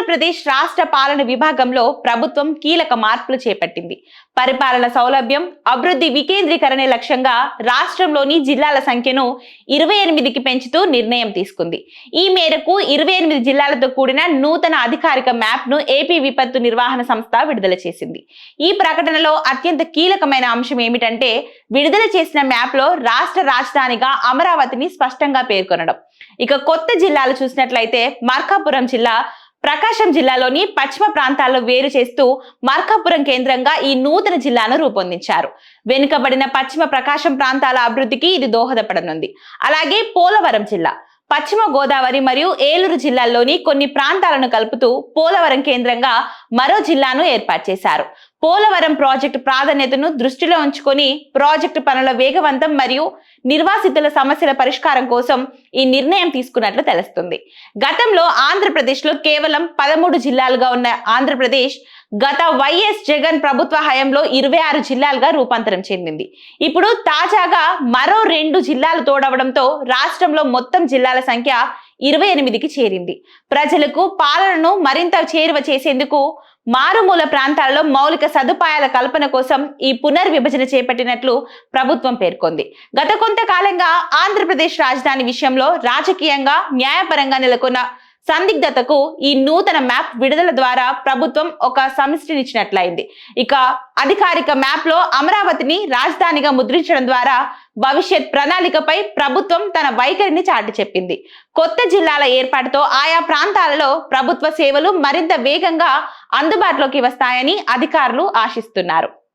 ఆంధ్రప్రదేశ్ రాష్ట్ర పాలన విభాగంలో ప్రభుత్వం కీలక మార్పులు చేపట్టింది. పరిపాలన సౌలభ్యం, అభివృద్ధి వికేంద్రీకరణే లక్ష్యంగా రాష్ట్రంలోని జిల్లాల సంఖ్యను 28కి పెంచుతూ నిర్ణయం తీసుకుంది. ఈ మేరకు 28 జిల్లాలతో కూడిన నూతన అధికారిక మ్యాప్ ను ఏపీ విపత్తు నిర్వహణ సంస్థ విడుదల చేసింది. ఈ ప్రకటనలో అత్యంత కీలకమైన అంశం ఏమిటంటే, విడుదల చేసిన మ్యాప్ లో రాష్ట్ర రాజధానిగా అమరావతిని స్పష్టంగా పేర్కొనడం. ఇక కొత్త జిల్లాలు చూసినట్లయితే మార్కాపురం జిల్లా ప్రకాశం జిల్లాలోని పశ్చిమ ప్రాంతాల్లో వేరు చేస్తూ మార్కాపురం కేంద్రంగా ఈ నూతన జిల్లాను రూపొందించారు. వెనుకబడిన పశ్చిమ ప్రకాశం ప్రాంతాల అభివృద్ధికి ఇది దోహదపడనుంది. అలాగే పోలవరం జిల్లా పశ్చిమ గోదావరి మరియు ఏలూరు జిల్లాల్లోని కొన్ని ప్రాంతాలను కలుపుతూ పోలవరం కేంద్రంగా మరో జిల్లాను ఏర్పాటు చేశారు. పోలవరం ప్రాజెక్టు ప్రాధాన్యతను దృష్టిలో ఉంచుకొని ప్రాజెక్టు పనుల వేగవంతం మరియు నిర్వాసితుల సమస్యల పరిష్కారం కోసం ఈ నిర్ణయం తీసుకున్నట్లు తెలుస్తుంది. గతంలో ఆంధ్రప్రదేశ్ లో కేవలం 13 జిల్లాలుగా ఉన్న ఆంధ్రప్రదేశ్ గత వైఎస్ జగన్ ప్రభుత్వ హయాంలో 26 జిల్లాలుగా రూపాంతరం చెందింది. ఇప్పుడు తాజాగా మరో 2 జిల్లాలు తోడవడంతో రాష్ట్రంలో మొత్తం జిల్లాల సంఖ్య 28కి చేరింది. ప్రజలకు పాలనను మరింత చేరువ చేసేందుకు మారుమూల ప్రాంతాల్లో మౌలిక సదుపాయాల కల్పన కోసం ఈ పునర్విభజన చేపట్టినట్లు ప్రభుత్వం పేర్కొంది. గత కొంతకాలంగా ఆంధ్రప్రదేశ్ రాజధాని విషయంలో రాజకీయంగా, న్యాయపరంగా నెలకొన్న సందిగ్ధతకు ఈ నూతన మ్యాప్ విడుదల ద్వారా ప్రభుత్వం ఒక సమిష్టినిచ్చినట్లయింది. ఇక అధికారిక మ్యాప్ లో అమరావతిని రాజధానిగా ముద్రించడం ద్వారా భవిష్యత్ ప్రణాళికపై ప్రభుత్వం తన వైఖరిని చాటి చెప్పింది. కొత్త జిల్లాల ఏర్పాటుతో ఆయా ప్రాంతాలలో ప్రభుత్వ సేవలు మరింత వేగంగా అందుబాటులోకి వస్తాయని అధికారులు ఆశిస్తున్నారు.